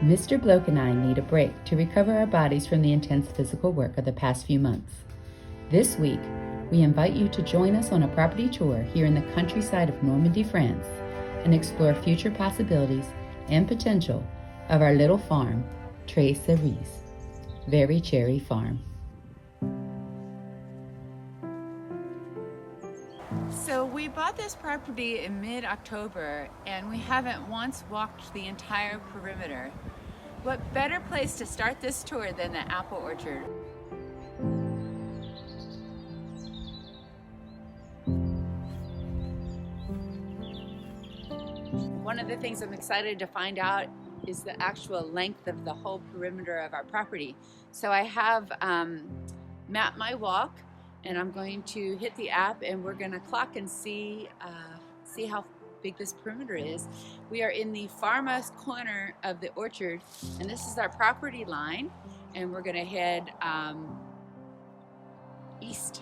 MrBloke and I need a break to recover our bodies from the intense physical work of the past few months. This week, we invite you to join us on a property tour here in the countryside of Normandy, France, and explore future possibilities and potential of our little farm, Tres Cerise, Very Cherry Farm. So we bought this property in mid-October and we haven't once walked the entire perimeter. What better place to start this tour than the apple orchard? One of the things I'm excited to find out is the actual length of the whole perimeter of our property. So I have mapped my walk, and I'm going to hit the app and we're going to clock and see how big this perimeter is. We are in the farmost corner of the orchard, and this is our property line, and we're going to head east.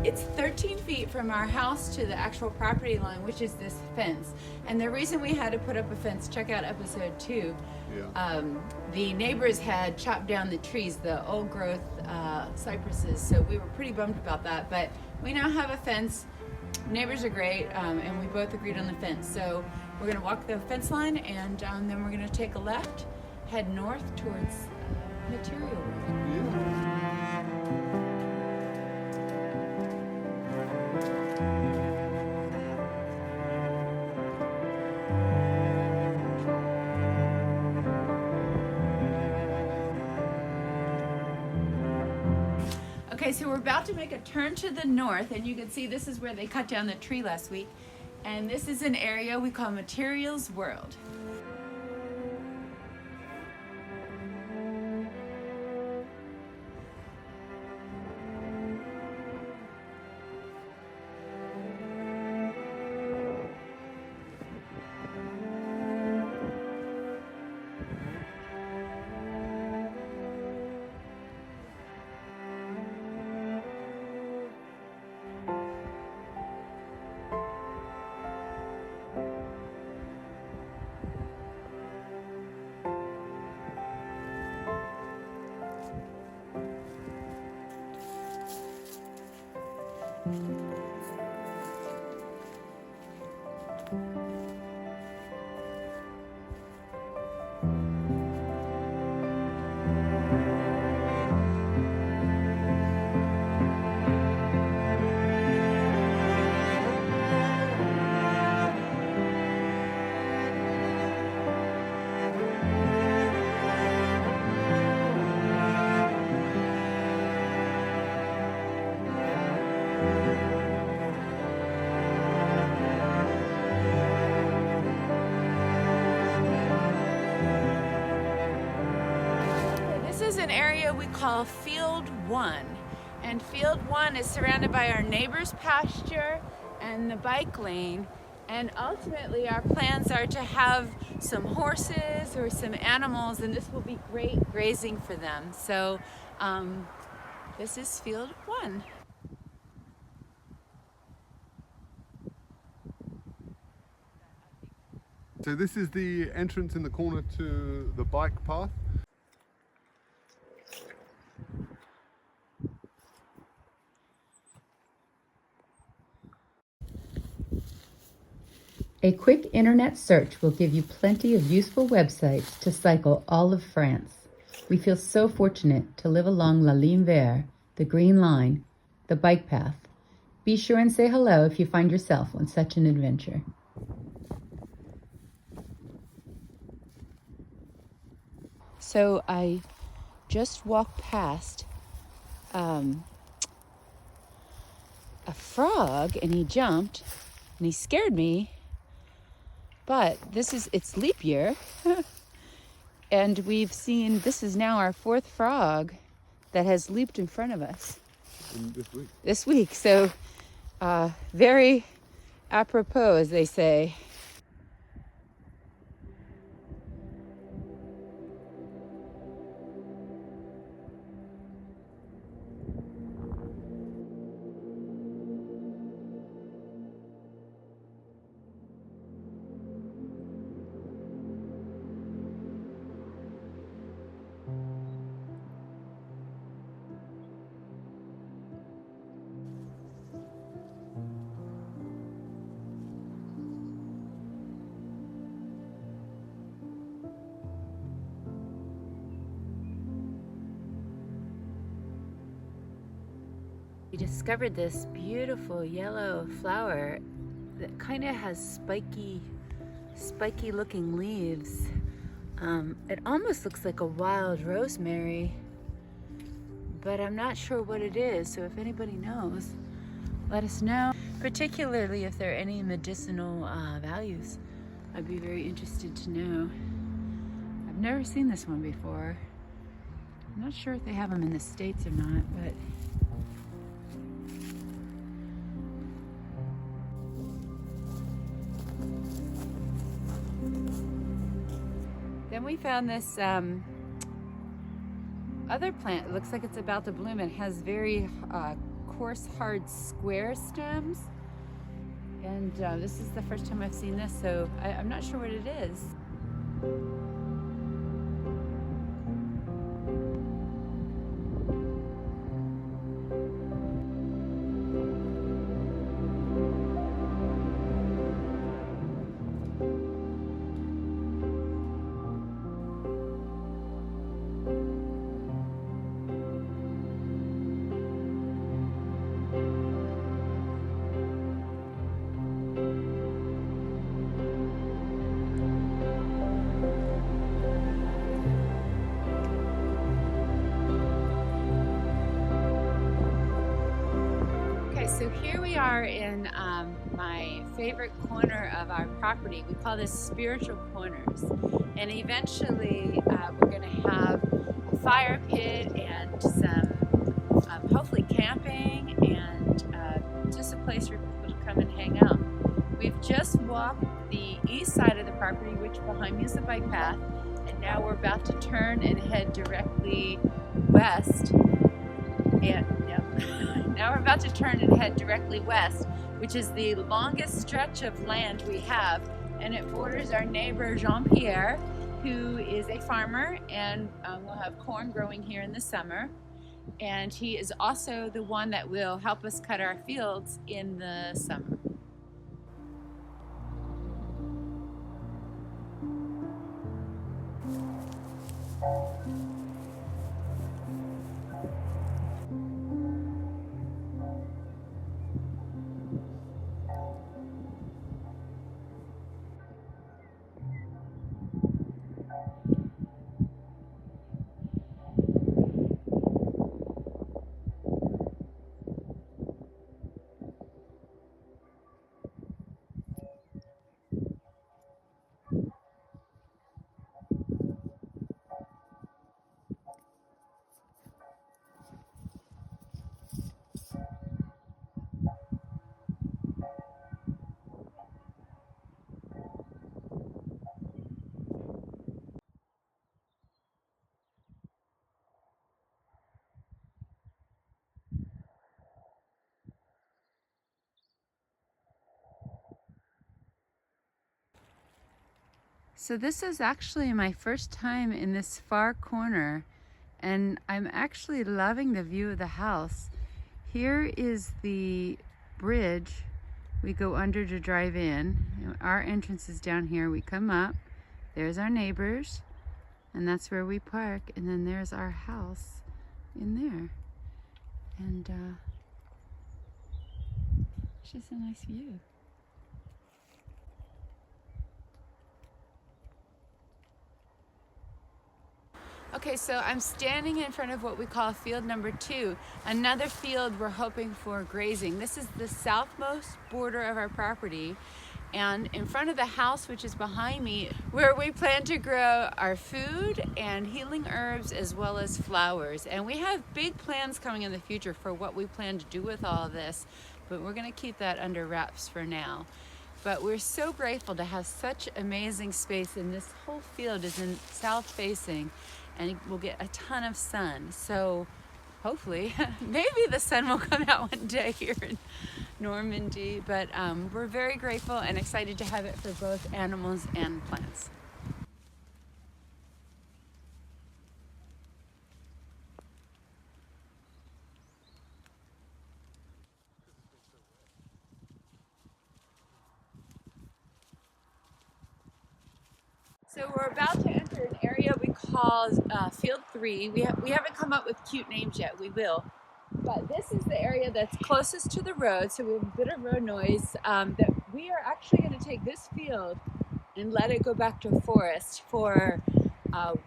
It's 13 feet from our house to the actual property line, which is this fence. And the reason we had to put up a fence, check out episode 2, the neighbors had chopped down the trees, the old growth cypresses, so we were pretty bummed about that. But we now have a fence, neighbors are great, and we both agreed on the fence. So we're gonna walk the fence line, and then we're gonna take a left, head north towards material room. Okay, so we're about to make a turn to the north, and you can see this is where they cut down the tree last week. And this is an area we call Materials World. An area we call Field 1, and Field 1 is surrounded by our neighbor's pasture and the bike lane, and ultimately our plans are to have some horses or some animals, and this will be great grazing for them. So this is Field 1. So this is the entrance in the corner to the bike path. A quick internet search will give you plenty of useful websites to cycle all of France. We feel so fortunate to live along la ligne verte, the green line, the bike path. Be sure and say hello if you find yourself on such an adventure. So I just walked past a frog, and he jumped and he scared me. But it's leap year, and we've seen, this is now our 4th frog that has leaped in front of us. This week. So very apropos, as they say. discovered this beautiful yellow flower that kind of has spiky looking leaves. It almost looks like a wild rosemary, but I'm not sure what it is, so if anybody knows, let us know. Particularly if there are any medicinal values, I'd be very interested to know. I've never seen this one before. I'm not sure if they have them in the States or not, but then we found this other plant. It looks like it's about to bloom. It has very coarse, hard, square stems. And this is the first time I've seen this, so I'm not sure what it is. So here we are in my favorite corner of our property. We call this spiritual corners, and eventually we're going to have a fire pit and some hopefully camping and just a place for people to come and hang out. We've just walked the east side of the property, which behind me is the bike path, and now we're about to turn and head directly west. And now we're about to turn and head directly west, which is the longest stretch of land we have, and it borders our neighbor Jean-Pierre, who is a farmer, and we'll have corn growing here in the summer, and he is also the one that will help us cut our fields in the summer. So this is actually my first time in this far corner, and I'm actually loving the view of the house. Here is the bridge we go under to drive in. Our entrance is down here. We come up, there's our neighbors, and that's where we park, and then there's our house in there. And it's just a nice view. Okay, so I'm standing in front of what we call field number 2, another field we're hoping for grazing. This is the southmost border of our property, and in front of the house, which is behind me, where we plan to grow our food and healing herbs as well as flowers. And we have big plans coming in the future for what we plan to do with all of this, but we're going to keep that under wraps for now. But we're so grateful to have such amazing space, and this whole field is in south facing, and we'll get a ton of sun. So hopefully, maybe the sun will come out one day here in Normandy, but we're very grateful and excited to have it for both animals and plants. So we're about to enter an area we call Field 3. We haven't come up with cute names yet, we will. but this is the area that's closest to the road, so we have a bit of road noise. That we are actually going to take this field and let it go back to forest for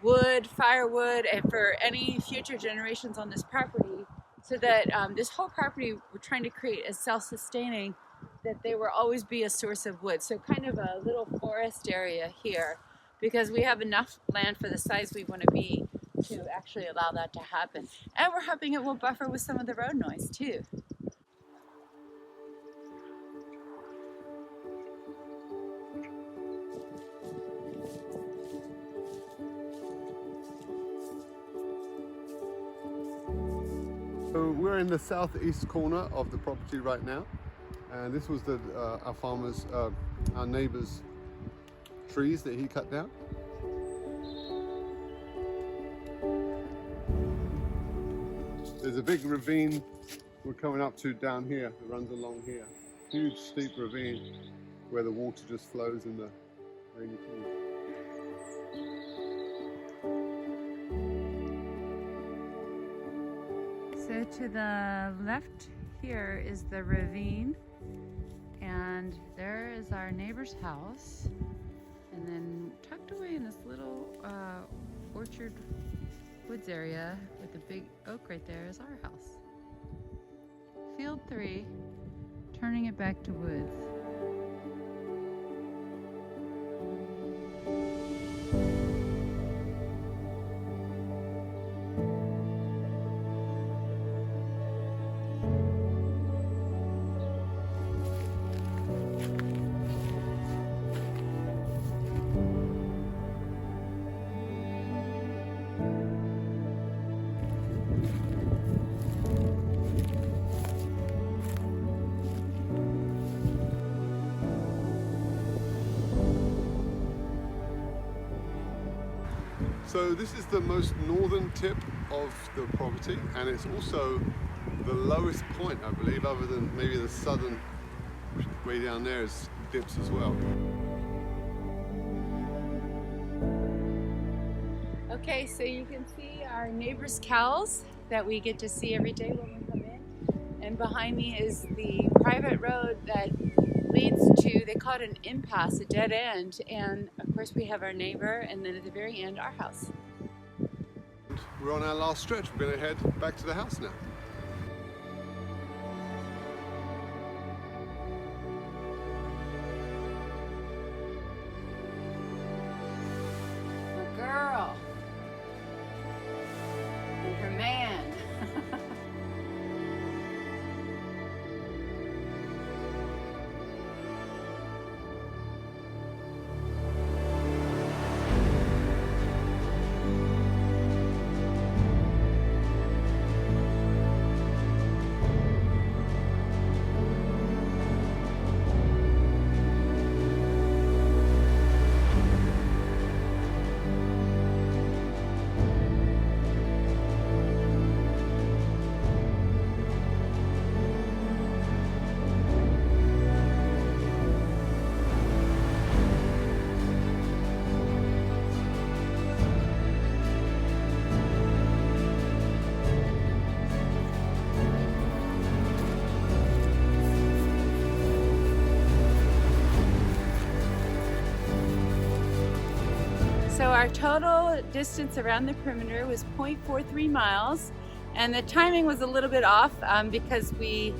wood, firewood, and for any future generations on this property, so that this whole property we're trying to create is self-sustaining, that there will always be a source of wood. So kind of a little forest area here, because we have enough land for the size we want to be to actually allow that to happen. And we're hoping it will buffer with some of the road noise too. So we're in the southeast corner of the property right now, and this was our neighbor's trees that he cut down. There's a big ravine we're coming up to down here that runs along here. Huge steep ravine where the water just flows in the rainy season. So to the left here is the ravine, and there is our neighbor's house, and then tucked away in this little orchard woods area with a big oak right there is our house. Field 3, turning it back to woods. So this is the most northern tip of the property, and it's also the lowest point, I believe, other than maybe the southern way down there is dips as well. Okay, so you can see our neighbor's cows that we get to see every day when we come in. And behind me is the private road that leads to, they call it an impasse, a dead end. And of course we have our neighbor, and then at the very end, our house. We're on our last stretch. We're going to head back to the house now. A girl. And her man. So our total distance around the perimeter was 0.43 miles, and the timing was a little bit off because we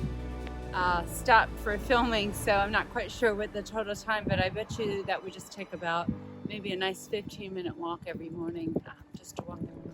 stopped for filming, so I'm not quite sure what the total time, but I bet you that would just take about maybe a nice 15-minute walk every morning just to walk around.